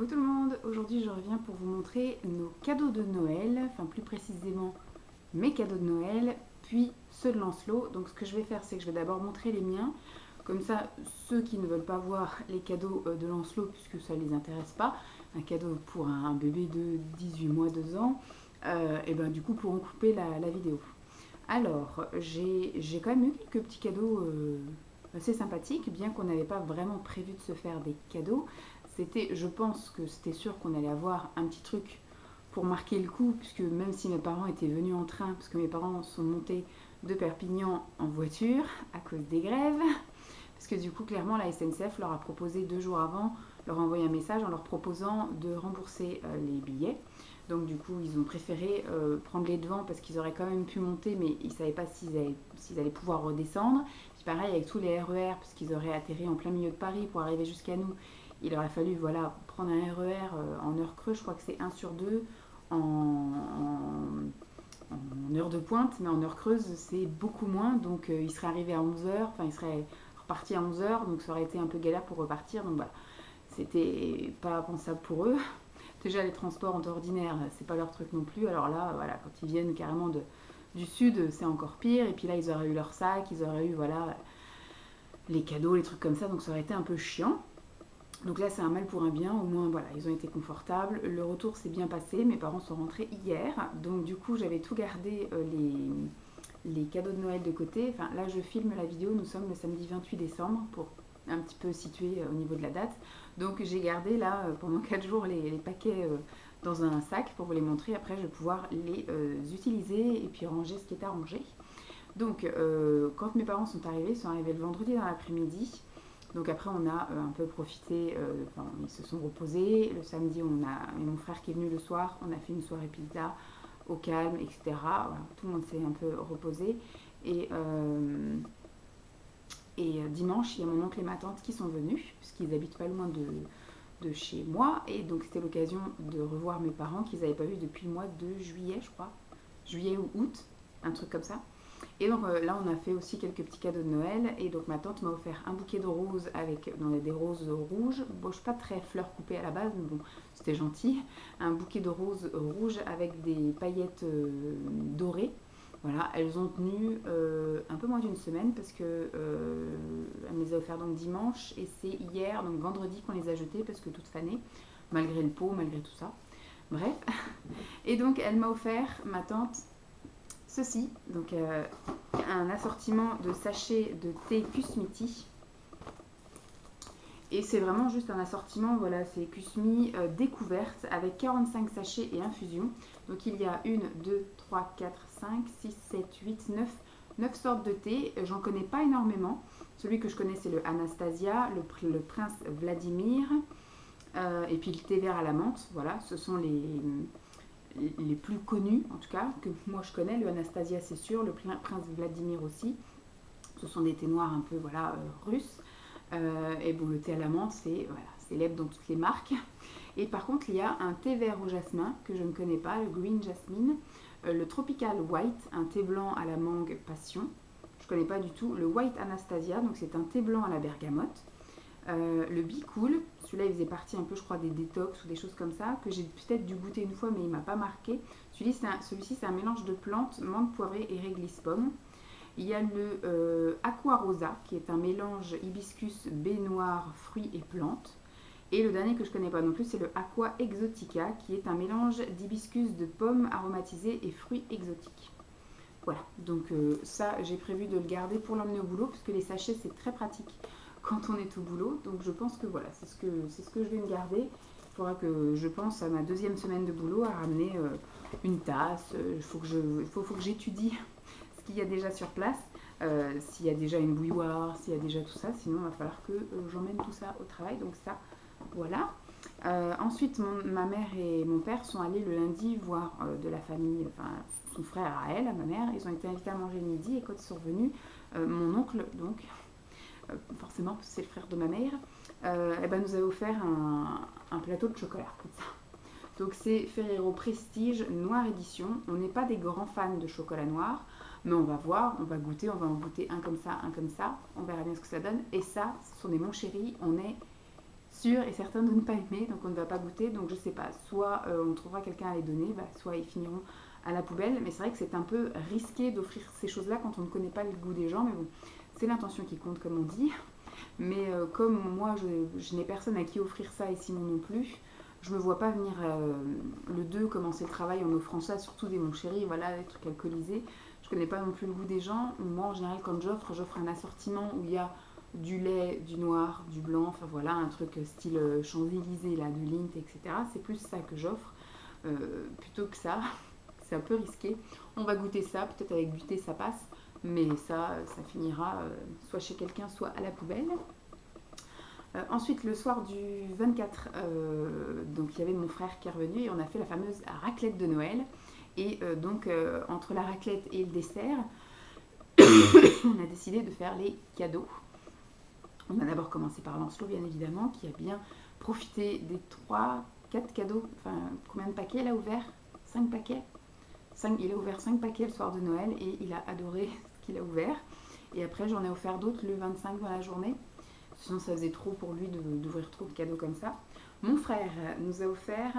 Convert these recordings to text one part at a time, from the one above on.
Coucou tout le monde, aujourd'hui je reviens pour vous montrer nos cadeaux de Noël, enfin plus précisément mes cadeaux de Noël, puis ceux de Lancelot. Donc ce que je vais faire, c'est que je vais d'abord montrer les miens, comme ça ceux qui ne veulent pas voir les cadeaux de Lancelot, puisque ça ne les intéresse pas, un cadeau pour un bébé de 18 mois, 2 ans, et ben du coup pourront couper la vidéo. Alors j'ai quand même eu quelques petits cadeaux assez sympathiques, bien qu'on n'avait pas vraiment prévu de se faire des cadeaux. Je pense que c'était sûr qu'on allait avoir un petit truc pour marquer le coup, puisque même si mes parents étaient venus en train, parce que mes parents sont montés de Perpignan en voiture à cause des grèves, parce que du coup clairement la SNCF leur a proposé 2 jours avant, leur a envoyé un message en leur proposant de rembourser les billets. Donc du coup ils ont préféré prendre les devants parce qu'ils auraient quand même pu monter, mais ils ne savaient pas s'ils allaient pouvoir redescendre. Puis pareil avec tous les RER, parce qu'ils auraient atterri en plein milieu de Paris pour arriver jusqu'à nous. Il aurait fallu prendre un RER en heure creuse, je crois que c'est 1 sur 2 en heure de pointe, mais en heure creuse c'est beaucoup moins, donc il serait arrivé à 11 h, enfin il serait reparti à 11 h, donc ça aurait été un peu galère pour repartir, donc voilà, c'était pas pensable pour eux. Déjà les transports en ordinaire, c'est pas leur truc non plus, alors là, voilà, quand ils viennent carrément du sud, c'est encore pire, et puis là ils auraient eu leur sac, ils auraient eu, voilà, les cadeaux, les trucs comme ça, donc ça aurait été un peu chiant. Donc là, c'est un mal pour un bien. Au moins, voilà, ils ont été confortables. Le retour s'est bien passé. Mes parents sont rentrés hier. Donc du coup, j'avais tout gardé les cadeaux de Noël de côté. Enfin, là, je filme la vidéo. Nous sommes le samedi 28 décembre pour un petit peu situer au niveau de la date. Donc j'ai gardé là, pendant 4 jours, les paquets dans un sac pour vous les montrer. Après, je vais pouvoir les utiliser et puis ranger ce qui est à ranger. Donc, quand mes parents sont arrivés le vendredi dans l'après-midi. Donc après on a un peu profité, ils se sont reposés. Le samedi, et mon frère qui est venu le soir, on a fait une soirée pizza au calme, etc. Voilà, tout le monde s'est un peu reposé. Et, dimanche, il y a mon oncle et ma tante qui sont venus, puisqu'ils habitent pas loin de chez moi. Et donc c'était l'occasion de revoir mes parents qu'ils n'avaient pas vus depuis le mois de juillet, je crois. Juillet ou août, un truc comme ça. Et donc là, on a fait aussi quelques petits cadeaux de Noël. Et donc ma tante m'a offert un bouquet de roses avec des roses rouges. Bon, je suis pas très fleur coupée à la base, mais bon, c'était gentil. Un bouquet de roses rouges avec des paillettes dorées. Voilà, elles ont tenu un peu moins d'une semaine parce que elle me les a offertes donc dimanche et c'est hier, donc vendredi, qu'on les a jetées parce que toutes fanées, malgré le pot, malgré tout ça. Bref. Et donc elle m'a offert, ma tante, ceci, donc un assortiment de sachets de thé Kusmiti. Et c'est vraiment juste un assortiment, voilà, c'est Kusmi découverte avec 45 sachets et infusions. Donc il y a 1, 2, 3, 4, 5, 6, 7, 8, 9 sortes de thé. J'en connais pas énormément. Celui que je connais, c'est le Anastasia, le prince Vladimir, et puis le thé vert à la menthe. Voilà, ce sont les plus connus, en tout cas, que moi je connais. Le Anastasia, c'est sûr, le prince Vladimir aussi. Ce sont des thés noirs un peu, voilà, russes. Et bon, le thé à la menthe, c'est voilà, célèbre dans toutes les marques. Et par contre, il y a un thé vert au jasmin que je ne connais pas, le Green Jasmine. Le Tropical White, un thé blanc à la mangue passion. Je ne connais pas du tout. Le White Anastasia, donc c'est un thé blanc à la bergamote. Le Be Cool, celui-là il faisait partie un peu, je crois, des détox ou des choses comme ça, que j'ai peut-être dû goûter une fois, mais il ne m'a pas marqué. Celui-ci, c'est un mélange de plantes, menthe poivrée et réglisse pomme. Il y a le Aqua Rosa, qui est un mélange hibiscus, baie noire, fruits et plantes. Et le dernier que je ne connais pas non plus, c'est le Aqua Exotica, qui est un mélange d'hibiscus, de pommes aromatisées et fruits exotiques. Voilà, donc ça, j'ai prévu de le garder pour l'emmener au boulot, parce que les sachets, c'est très pratique quand on est au boulot. Donc je pense que voilà, c'est ce que je vais me garder. Il faudra que je pense à ma 2e semaine de boulot à ramener une tasse. Il faut que j'étudie ce qu'il y a déjà sur place, s'il y a déjà une bouilloire, s'il y a déjà tout ça. Sinon, il va falloir que j'emmène tout ça au travail. Donc ça, voilà. Ensuite, ma mère et mon père sont allés le lundi voir de la famille, enfin son frère à elle, à ma mère. Ils ont été invités à manger le midi et quand ils sont revenus, mon oncle, donc, forcément, c'est le frère de ma mère, nous a offert un plateau de chocolat, comme ça. Donc c'est Ferrero Prestige Noir Édition. On n'est pas des grands fans de chocolat noir, mais on va voir, on va goûter, on va en goûter un comme ça, un comme ça. On verra bien ce que ça donne. Et ça, ce sont des Mon Chéri, on est sûr et certain de ne pas aimer, donc on ne va pas goûter. Donc je sais pas, soit on trouvera quelqu'un à les donner, soit ils finiront à la poubelle. Mais c'est vrai que c'est un peu risqué d'offrir ces choses-là quand on ne connaît pas le goût des gens. Mais bon, c'est l'intention qui compte, comme on dit. Mais comme moi, je n'ai personne à qui offrir ça et Simon non plus, je me vois pas venir le 2 commencer le travail en offrant ça, surtout des mon chéri, voilà, des trucs alcoolisés. Je connais pas non plus le goût des gens. Moi, en général, quand j'offre un assortiment où il y a du lait, du noir, du blanc, enfin voilà, un truc style Champs-Élysées, là, de Lindt, etc. C'est plus ça que j'offre, plutôt que ça. C'est un peu risqué. On va goûter ça, peut-être avec du thé ça passe, mais ça finira soit chez quelqu'un, soit à la poubelle. Ensuite, le soir du 24, donc il y avait mon frère qui est revenu et on a fait la fameuse raclette de Noël. Et donc, entre la raclette et le dessert, on a décidé de faire les cadeaux. On a d'abord commencé par Lancelot, bien évidemment, qui a bien profité des 4 cadeaux. Enfin, combien de paquets il a ouvert 5 paquets. Il a ouvert 5 paquets le soir de Noël et il a adoré ce qu'il a ouvert. Et après, j'en ai offert d'autres le 25 dans la journée. Sinon, ça faisait trop pour lui d'ouvrir trop de cadeaux comme ça. Mon frère nous a offert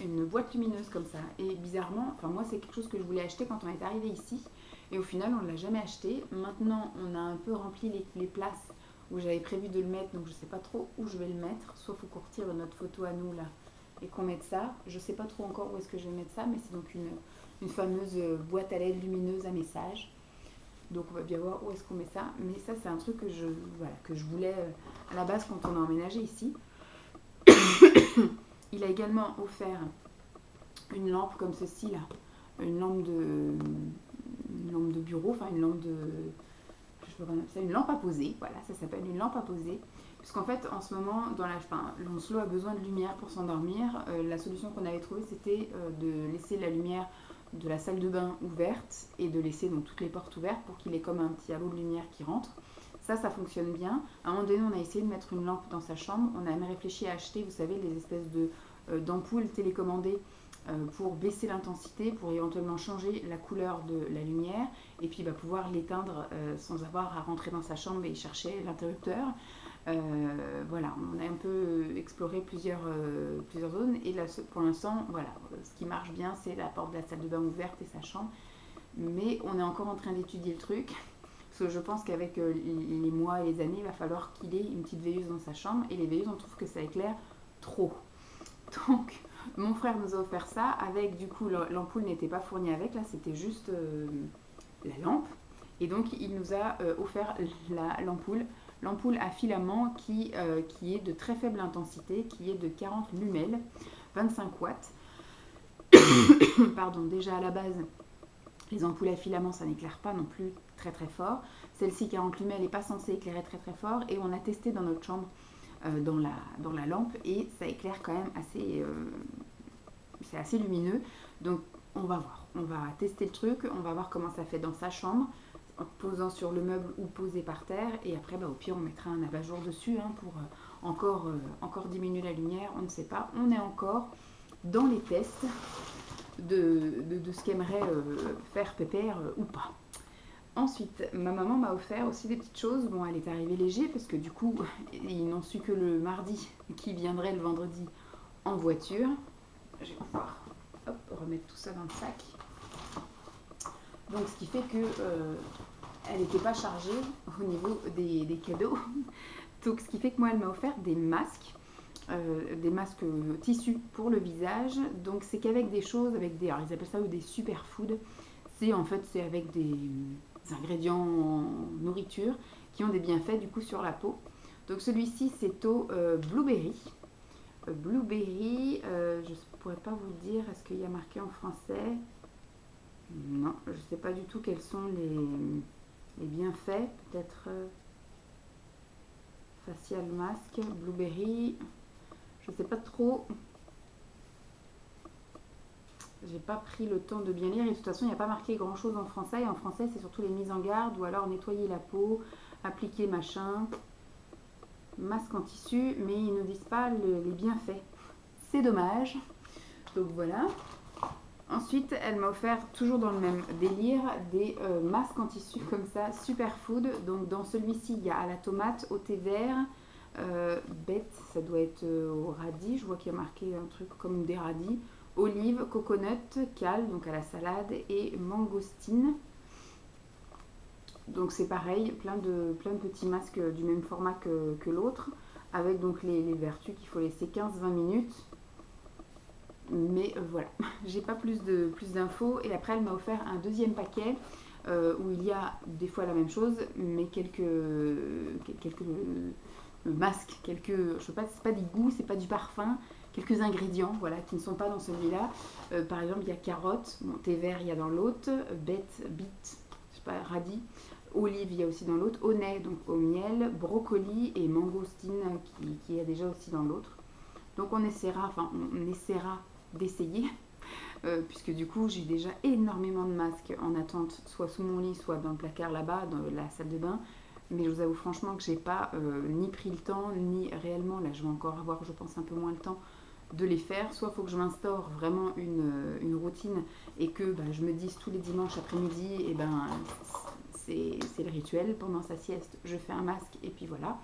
une boîte lumineuse comme ça. Et bizarrement, enfin moi, c'est quelque chose que je voulais acheter quand on est arrivé ici. Et au final, on ne l'a jamais acheté. Maintenant, on a un peu rempli les places où j'avais prévu de le mettre. Donc, je ne sais pas trop où je vais le mettre. Soit il faut qu'on retire notre photo à nous, là, et qu'on mette ça. Je ne sais pas trop encore où est-ce que je vais mettre ça. Mais c'est donc une fameuse boîte à LED lumineuse à messages. Donc on va bien voir où est-ce qu'on met ça. Mais ça, c'est un truc que je voulais à la base quand on a emménagé ici. Il a également offert une lampe comme ceci là. Une lampe de bureau, enfin une lampe de... C'est une lampe à poser, voilà, ça s'appelle une lampe à poser. Puisqu'en fait, en ce moment, Lancelot a besoin de lumière pour s'endormir. La solution qu'on avait trouvée, c'était de laisser la lumière de la salle de bain ouverte et de laisser donc toutes les portes ouvertes pour qu'il ait comme un petit halo de lumière qui rentre. Ça fonctionne bien. À un moment donné, on a essayé de mettre une lampe dans sa chambre. On a même réfléchi à acheter, vous savez, les espèces d'ampoules télécommandées pour baisser l'intensité, pour éventuellement changer la couleur de la lumière et puis pouvoir l'éteindre sans avoir à rentrer dans sa chambre et chercher l'interrupteur. Voilà, on a un peu exploré plusieurs zones et là, pour l'instant, voilà, ce qui marche bien, c'est la porte de la salle de bain ouverte et sa chambre. Mais on est encore en train d'étudier le truc. Parce que je pense qu'avec les mois et les années, il va falloir qu'il ait une petite veilleuse dans sa chambre. Et les veilleuses, on trouve que ça éclaire trop. Donc, mon frère nous a offert ça. Avec, du coup, l'ampoule n'était pas fournie avec. Là, c'était juste la lampe. Et donc, il nous a offert l'ampoule. L'ampoule à filament qui est de très faible intensité, qui est de 40 lumels, 25 watts. Pardon, déjà à la base, les ampoules à filament, ça n'éclaire pas non plus très très fort. Celle-ci, 40 lumels, n'est pas censée éclairer très très fort. Et on a testé dans notre chambre, dans la lampe, et ça éclaire quand même assez... c'est assez lumineux. Donc, on va voir. On va tester le truc, on va voir comment ça fait dans sa chambre, en posant sur le meuble ou posé par terre. Et après, au pire, on mettra un abat-jour dessus pour encore diminuer la lumière. On ne sait pas. On est encore dans les tests de ce qu'aimerait faire Pépère ou pas. Ensuite, ma maman m'a offert aussi des petites choses. Bon, elle est arrivée léger parce que du coup, ils n'ont su que le mardi, qui viendrait le vendredi en voiture. Je vais pouvoir remettre tout ça dans le sac. Donc, ce qui fait que elle n'était pas chargée au niveau des cadeaux. Donc, ce qui fait que moi, elle m'a offert des masques tissus pour le visage. Donc, c'est qu'avec des choses, alors ils appellent ça des superfoods. C'est avec des ingrédients en nourriture qui ont des bienfaits du coup sur la peau. Donc, celui-ci, c'est au blueberry. Blueberry, je ne pourrais pas vous le dire, est-ce qu'il y a marqué en français? Non, je ne sais pas du tout quels sont les bienfaits. Peut-être facial mask, blueberry, je ne sais pas trop. J'ai pas pris le temps de bien lire et de toute façon il n'y a pas marqué grand chose en français. Et en français c'est surtout les mises en garde ou alors nettoyer la peau, appliquer machin, masque en tissu, mais ils ne disent pas les bienfaits. C'est dommage. Donc voilà. Ensuite, elle m'a offert, toujours dans le même délire, des masques en tissu comme ça, superfood. Donc dans celui-ci, il y a à la tomate, au thé vert, Bête, ça doit être au radis. Je vois qu'il y a marqué un truc comme des radis. Olive, coconut, cale, donc à la salade, et mangostine. Donc c'est pareil, plein de petits masques du même format que l'autre, avec donc les vertus qu'il faut laisser 15-20 minutes. Mais voilà, j'ai pas plus d'infos. Et après, elle m'a offert un deuxième paquet où il y a des fois la même chose, mais quelques masques, je sais pas, c'est pas des goûts, c'est pas du parfum, quelques ingrédients, voilà, qui ne sont pas dans celui-là. Par exemple, il y a carotte, bon, thé vert, il y a dans l'autre, bête, bite, je sais pas, radis. Olive, il y a aussi dans l'autre, honnête, donc au miel, brocoli et mangostine qui y a déjà aussi dans l'autre. Donc on essaiera d'essayer, puisque du coup j'ai déjà énormément de masques en attente, soit sous mon lit, soit dans le placard là-bas, dans la salle de bain. Mais je vous avoue franchement que j'ai pas ni pris le temps, ni réellement, là je vais encore avoir, je pense, un peu moins le temps de les faire. Soit il faut que je m'instaure vraiment une routine et que je me dise tous les dimanches après-midi, et c'est le rituel, pendant sa sieste, je fais un masque et puis voilà.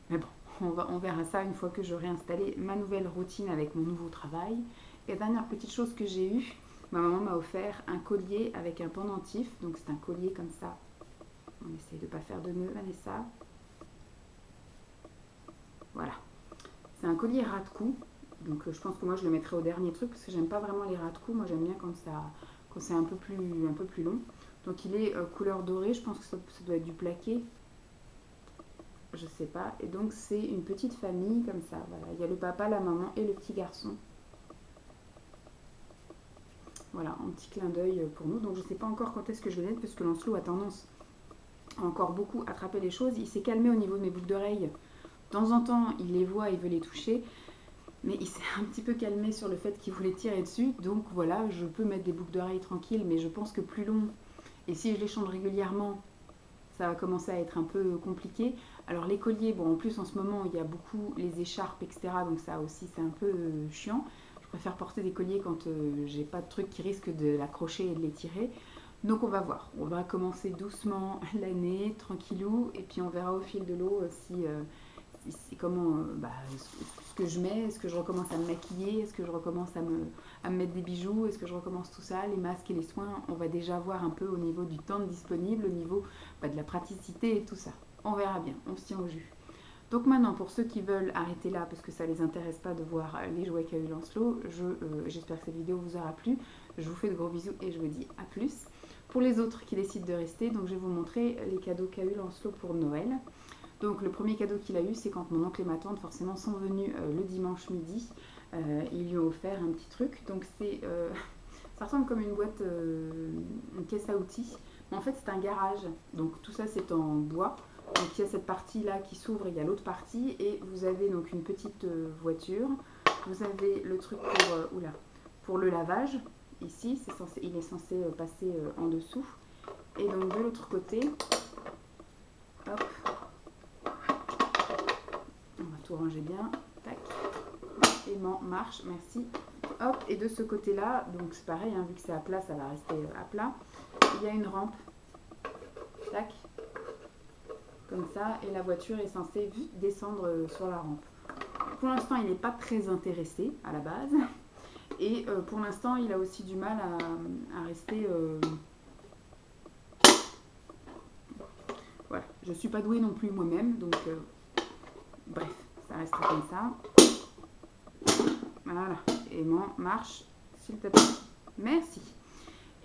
Mais bon, on verra ça une fois que j'aurai installé ma nouvelle routine avec mon nouveau travail. Et dernière petite chose que j'ai eue, ma maman m'a offert un collier avec un pendentif. Donc c'est un collier comme ça. On essaye de ne pas faire de nœud, Vanessa. Voilà. C'est un collier ras de cou. Donc je pense que moi je le mettrai au dernier truc parce que j'aime pas vraiment les ras de cou. Moi j'aime bien quand c'est un peu plus long. Donc il est couleur dorée. Je pense que ça doit être du plaqué. Je sais pas. Et donc c'est une petite famille comme ça. Voilà. Il y a le papa, la maman et le petit garçon. Voilà, un petit clin d'œil pour nous. Donc je ne sais pas encore quand est-ce que je vais mettre parce que Lancelot a tendance à encore beaucoup attraper les choses. Il s'est calmé au niveau de mes boucles d'oreilles. De temps en temps, il les voit, il veut les toucher. Mais il s'est un petit peu calmé sur le fait qu'il voulait tirer dessus. Donc voilà, je peux mettre des boucles d'oreilles tranquilles, mais je pense que plus long. Et si je les change régulièrement, ça va commencer à être un peu compliqué. Alors les colliers, bon en plus en ce moment, il y a beaucoup les écharpes, etc. Donc ça aussi, c'est un peu chiant. Je préfère porter des colliers quand j'ai pas de trucs qui risquent de l'accrocher et de les tirer. Donc on va voir. On va commencer doucement l'année, tranquillou, et puis on verra au fil de l'eau comment ce que je mets, est-ce que je recommence à me maquiller, est-ce que je recommence à me mettre des bijoux, est-ce que je recommence tout ça, les masques et les soins. On va déjà voir un peu au niveau du temps disponible, au niveau de la praticité et tout ça. On verra bien, on se tient au jus. Donc maintenant, pour ceux qui veulent arrêter là, parce que ça ne les intéresse pas de voir les jouets qu'a eu Lancelot, j'espère que cette vidéo vous aura plu. Je vous fais de gros bisous et je vous dis à plus. Pour les autres qui décident de rester, donc je vais vous montrer les cadeaux qu'a eu Lancelot pour Noël. Donc le premier cadeau qu'il a eu, c'est quand mon oncle et ma tante forcément sont venus le dimanche midi. Ils lui ont offert un petit truc. Donc ça ressemble comme une boîte, une caisse à outils. Mais en fait c'est un garage. Donc tout ça c'est en bois. Donc il y a cette partie là qui s'ouvre, il y a l'autre partie et vous avez donc une petite voiture. Vous avez le truc pour le lavage. Ici, il est censé passer en dessous. Et donc de l'autre côté, hop, on va tout ranger bien. Tac. Aimant, marche, merci. Hop, et de ce côté-là, donc c'est pareil, hein, vu que c'est à plat, ça va rester à plat. Il y a une rampe. Tac. Comme ça, et la voiture est censée descendre sur la rampe. Pour l'instant, il n'est pas très intéressé à la base. Et pour l'instant, il a aussi du mal à rester... Voilà, je ne suis pas douée non plus moi-même, donc bref, ça restera comme ça. Voilà, aimant, marche, s'il te plaît. Merci.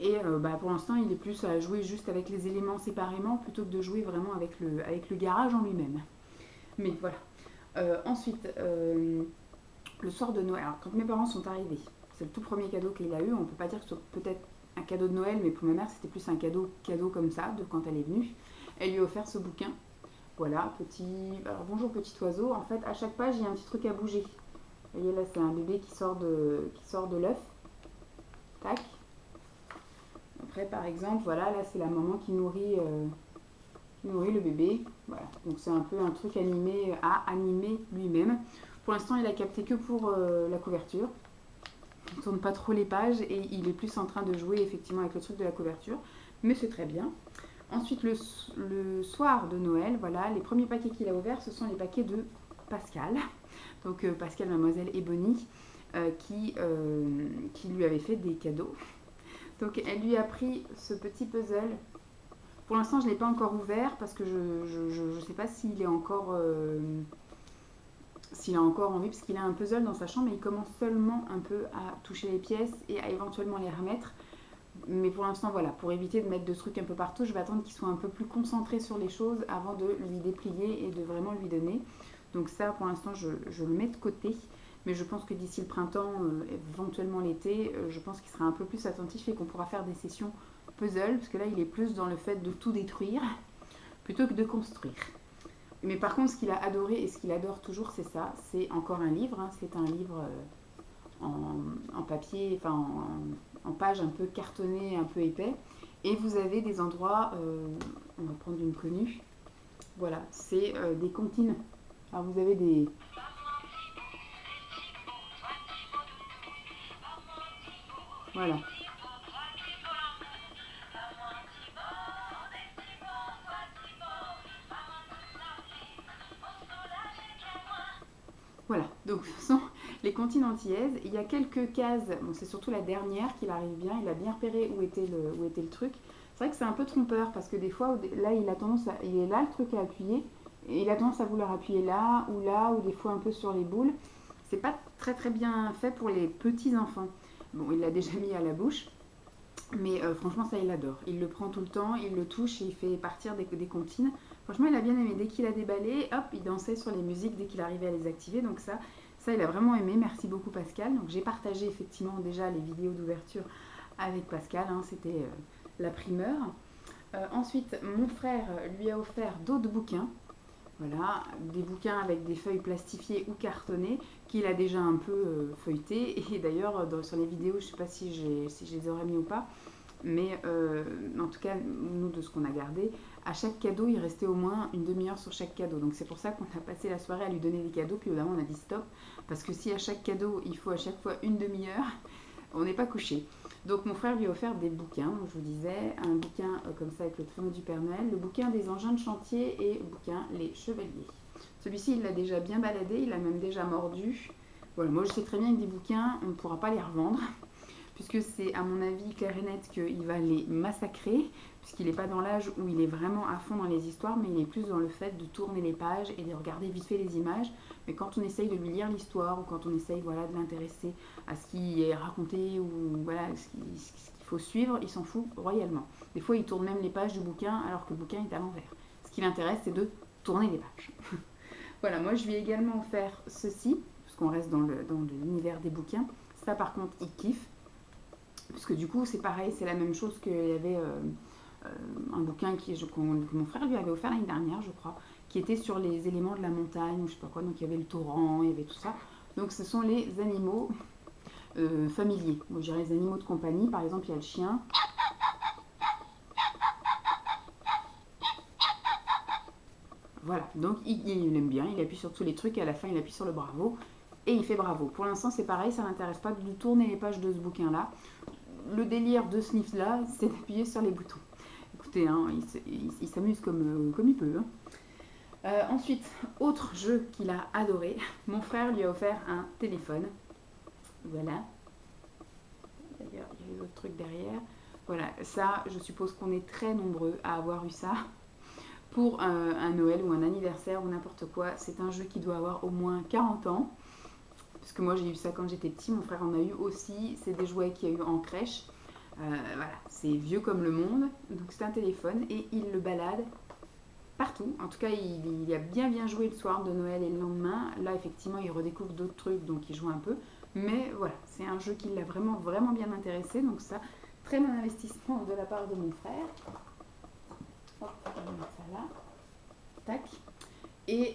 Et pour l'instant, il est plus à jouer juste avec les éléments séparément plutôt que de jouer vraiment avec le garage en lui-même. Mais voilà. Ensuite, le soir de Noël, alors quand mes parents sont arrivés, c'est le tout premier cadeau qu'il a eu. On ne peut pas dire que ce soit peut-être un cadeau de Noël, mais pour ma mère, c'était plus un cadeau comme ça, de quand elle est venue. Elle lui a offert ce bouquin. Voilà, alors bonjour petit oiseau. En fait, à chaque page, il y a un petit truc à bouger. Vous voyez là, c'est un bébé qui sort de l'œuf. Tac. Après, par exemple, voilà, là, c'est la maman qui nourrit le bébé. Voilà, donc c'est un peu un truc animé à animer lui-même. Pour l'instant, il a capté que pour la couverture. Il ne tourne pas trop les pages et il est plus en train de jouer effectivement avec le truc de la couverture. Mais c'est très bien. Ensuite, le soir de Noël, voilà, les premiers paquets qu'il a ouverts, ce sont les paquets de Pascal, donc Pascal, mademoiselle Ebony, qui lui avait fait des cadeaux. Donc elle lui a pris ce petit puzzle. Pour l'instant, je ne l'ai pas encore ouvert parce que je ne sais pas s'il est encore en vie, parce qu'il a un puzzle dans sa chambre et il commence seulement un peu à toucher les pièces et à éventuellement les remettre. Mais pour l'instant, voilà, pour éviter de mettre de trucs un peu partout, je vais attendre qu'il soit un peu plus concentré sur les choses avant de lui déplier et de vraiment lui donner. Donc ça, pour l'instant, je le mets de côté. Mais je pense que d'ici le printemps, éventuellement l'été, je pense qu'il sera un peu plus attentif et qu'on pourra faire des sessions puzzle, parce que là, il est plus dans le fait de tout détruire plutôt que de construire. Mais par contre, ce qu'il a adoré et ce qu'il adore toujours, c'est ça. C'est encore un livre. Hein. C'est un livre en papier, enfin en page un peu cartonné, un peu épais. Et vous avez des endroits, on va prendre une connue. Voilà, c'est des comptines. Alors vous avez des... Voilà. Voilà, donc ce sont les comptines antillaises. Il y a quelques cases, bon, c'est surtout la dernière qu'il arrive bien, il a bien repéré où était le truc. C'est vrai que c'est un peu trompeur parce que des fois, là, il est là le truc à appuyer, et il a tendance à vouloir appuyer là, ou des fois un peu sur les boules. C'est pas très très bien fait pour les petits enfants. Bon, il l'a déjà mis à la bouche, mais franchement, ça, il adore. Il le prend tout le temps, il le touche et il fait partir des comptines. Franchement, il a bien aimé. Dès qu'il a déballé, hop, il dansait sur les musiques dès qu'il arrivait à les activer. Donc ça, il a vraiment aimé. Merci beaucoup, Pascal. Donc j'ai partagé effectivement déjà les vidéos d'ouverture avec Pascal. Hein, c'était la primeur. Ensuite, mon frère lui a offert d'autres bouquins. Voilà, des bouquins avec des feuilles plastifiées ou cartonnées qu'il a déjà un peu feuilleté. Et d'ailleurs, sur les vidéos, je ne sais pas si je les aurais mis ou pas, mais en tout cas, nous, de ce qu'on a gardé, à chaque cadeau, il restait au moins une demi-heure sur chaque cadeau. Donc c'est pour ça qu'on a passé la soirée à lui donner des cadeaux, puis évidemment, on a dit stop, parce que si à chaque cadeau, il faut à chaque fois une demi-heure, on n'est pas couché. Donc mon frère lui a offert des bouquins, je vous disais, un bouquin comme ça avec le traîneau du Père Noël, le bouquin des engins de chantier et le bouquin Les Chevaliers. Celui-ci, il l'a déjà bien baladé, il l'a même déjà mordu. Voilà, moi je sais très bien que des bouquins, on ne pourra pas les revendre, puisque c'est à mon avis clair et net qu'il va les massacrer, puisqu'il n'est pas dans l'âge où il est vraiment à fond dans les histoires, mais il est plus dans le fait de tourner les pages et de regarder vite fait les images. Mais quand on essaye de lui lire l'histoire, ou quand on essaye de l'intéresser à ce qui est raconté, ou voilà, ce qu'il faut suivre, il s'en fout royalement. Des fois, il tourne même les pages du bouquin, alors que le bouquin est à l'envers. Ce qui l'intéresse, c'est de tourner les pages. Voilà, moi je lui ai également offert ceci, parce qu'on reste dans l'univers des bouquins. Ça, par contre, il kiffe. Parce que du coup, c'est pareil, c'est la même chose qu'il y avait un bouquin que mon frère lui avait offert l'année dernière, je crois, qui était sur les éléments de la montagne, ou je sais pas quoi. Donc il y avait le torrent, il y avait tout ça. Donc ce sont les animaux familiers. Moi, je dirais les animaux de compagnie. Par exemple, il y a le chien. Voilà, donc il aime bien, il appuie sur tous les trucs et à la fin, il appuie sur le bravo. Et il fait bravo. Pour l'instant, c'est pareil, ça n'intéresse pas de tourner les pages de ce bouquin-là. Le délire de ce livre-là, c'est d'appuyer sur les boutons. Écoutez, hein, il s'amuse comme il peut. Hein. Ensuite, autre jeu qu'il a adoré, mon frère lui a offert un téléphone. Voilà. D'ailleurs, il y a eu l'autre truc derrière. Voilà, ça, je suppose qu'on est très nombreux à avoir eu ça. Pour un Noël ou un anniversaire ou n'importe quoi. C'est un jeu qui doit avoir au moins 40 ans. Parce que moi j'ai eu ça quand j'étais petit, mon frère en a eu aussi. C'est des jouets qu'il y a eu en crèche. Voilà, c'est vieux comme le monde. Donc c'est un téléphone et il le balade partout. En tout cas, il a bien joué le soir de Noël et le lendemain. Là, effectivement, il redécouvre d'autres trucs, donc il joue un peu. Mais voilà, c'est un jeu qui l'a vraiment bien intéressé. Donc ça, très bon investissement de la part de mon frère. Hop, je vais mettre ça là. Tac. Et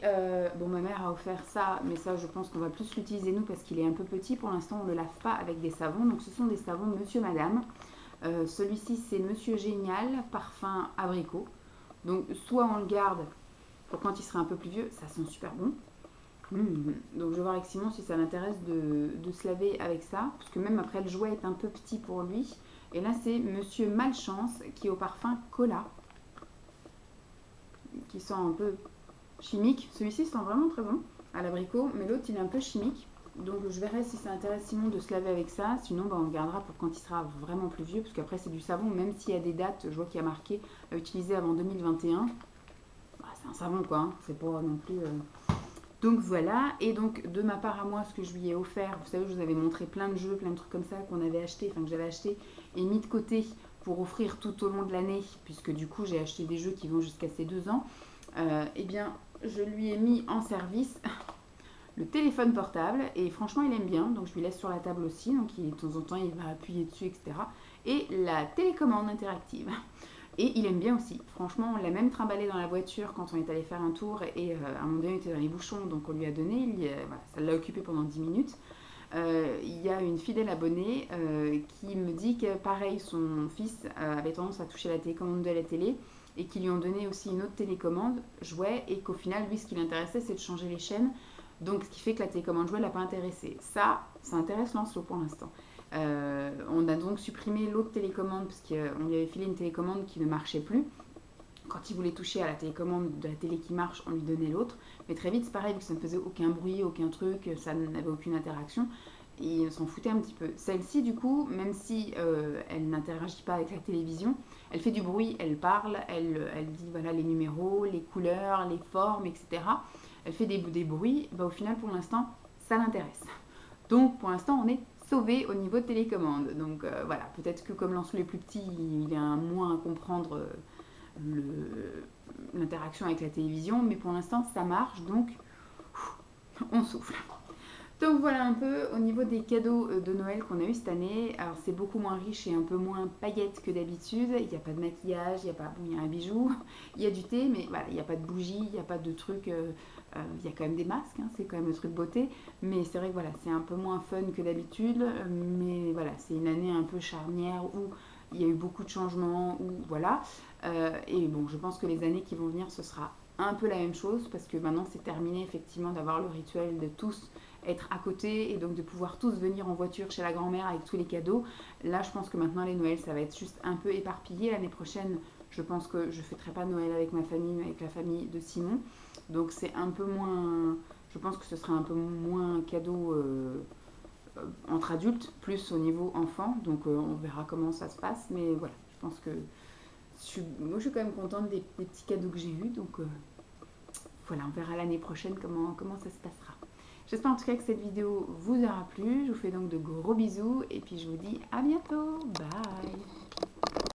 bon, ma mère a offert ça, mais ça, je pense qu'on va plus l'utiliser nous parce qu'il est un peu petit. Pour l'instant, on ne le lave pas avec des savons. Donc, ce sont des savons Monsieur Madame. Celui-ci, c'est Monsieur Génial, parfum abricot. Donc, soit on le garde pour quand il sera un peu plus vieux. Ça sent super bon. Donc, je vais voir avec Simon si ça l'intéresse de se laver avec ça. Parce que même après, le jouet est un peu petit pour lui. Et là, c'est Monsieur Malchance qui est au parfum cola. Qui sent un peu chimique. Celui-ci sent vraiment très bon. à l'abricot, mais l'autre il est un peu chimique. Donc je verrai si ça intéresse Simon de se laver avec ça. Sinon on le gardera pour quand il sera vraiment plus vieux. Parce qu'après c'est du savon, même s'il y a des dates, je vois qu'il y a marqué utilisé avant 2021. Bah, c'est un savon quoi, hein. C'est pas non plus... Donc voilà, et donc de ma part à moi, ce que je lui ai offert, vous savez, je vous avais montré plein de jeux, plein de trucs comme ça qu'on avait acheté, enfin que j'avais acheté et mis de côté pour offrir tout au long de l'année, puisque du coup j'ai acheté des jeux qui vont jusqu'à ses 2 ans. Eh bien, je lui ai mis en service le téléphone portable et franchement il aime bien, donc je lui laisse sur la table aussi, donc de temps en temps il va appuyer dessus, etc. Et la télécommande interactive. Et il aime bien aussi. Franchement, on l'a même trimballé dans la voiture quand on est allé faire un tour et à un moment donné, il était dans les bouchons, donc on lui a donné. Voilà, ça l'a occupé pendant 10 minutes. Il y a une fidèle abonnée qui me dit que pareil, son fils avait tendance à toucher la télécommande de la télé et qui lui ont donné aussi une autre télécommande jouet et qu'au final, lui, ce qui l'intéressait, c'est de changer les chaînes. Donc, ce qui fait que la télécommande jouet ne l'a pas intéressé. Ça intéresse Lancelot pour l'instant. On a donc supprimé l'autre télécommande parce qu'on lui avait filé une télécommande qui ne marchait plus. Quand il voulait toucher à la télécommande de la télé qui marche, on lui donnait l'autre. Mais très vite, c'est pareil, vu que ça ne faisait aucun bruit, aucun truc, ça n'avait aucune interaction. Il s'en foutait un petit peu. Celle-ci, du coup, même si elle n'interagit pas avec la télévision, elle fait du bruit, elle parle, elle dit voilà les numéros, les couleurs, les formes, etc. Elle fait des bruits. Bah, au final, pour l'instant, ça l'intéresse. Donc, pour l'instant, on est sauvé au niveau de télécommande. Donc voilà, peut-être que comme Lancelot est plus petit, il a moins à comprendre l'interaction avec la télévision, mais pour l'instant ça marche, donc on souffle. Donc voilà un peu au niveau des cadeaux de Noël qu'on a eu cette année. Alors c'est beaucoup moins riche et un peu moins paillettes que d'habitude. Il n'y a pas de maquillage, il y a pas, bon, il y a un bijou, il y a du thé, mais voilà, il n'y a pas de bougies, il n'y a pas de trucs. Il y a quand même des masques, hein, c'est quand même le truc beauté. Mais c'est vrai que voilà, c'est un peu moins fun que d'habitude. Mais voilà, c'est une année un peu charnière où il y a eu beaucoup de changements. Où voilà. Et bon, je pense que les années qui vont venir, ce sera un peu la même chose parce que maintenant c'est terminé effectivement d'avoir le rituel de tous être à côté et donc de pouvoir tous venir en voiture chez la grand-mère avec tous les cadeaux. Là, je pense que maintenant les Noëls, ça va être juste un peu éparpillé. L'année prochaine, je pense que je ne fêterai pas Noël avec ma famille, mais avec la famille de Simon. Donc c'est un peu moins... Je pense que ce sera un peu moins cadeau entre adultes, plus au niveau enfant. Donc on verra comment ça se passe. Mais voilà, je pense que moi je suis quand même contente des petits cadeaux que j'ai eus. Donc voilà, on verra l'année prochaine comment ça se passera. J'espère en tout cas que cette vidéo vous aura plu. Je vous fais donc de gros bisous et puis je vous dis à bientôt. Bye!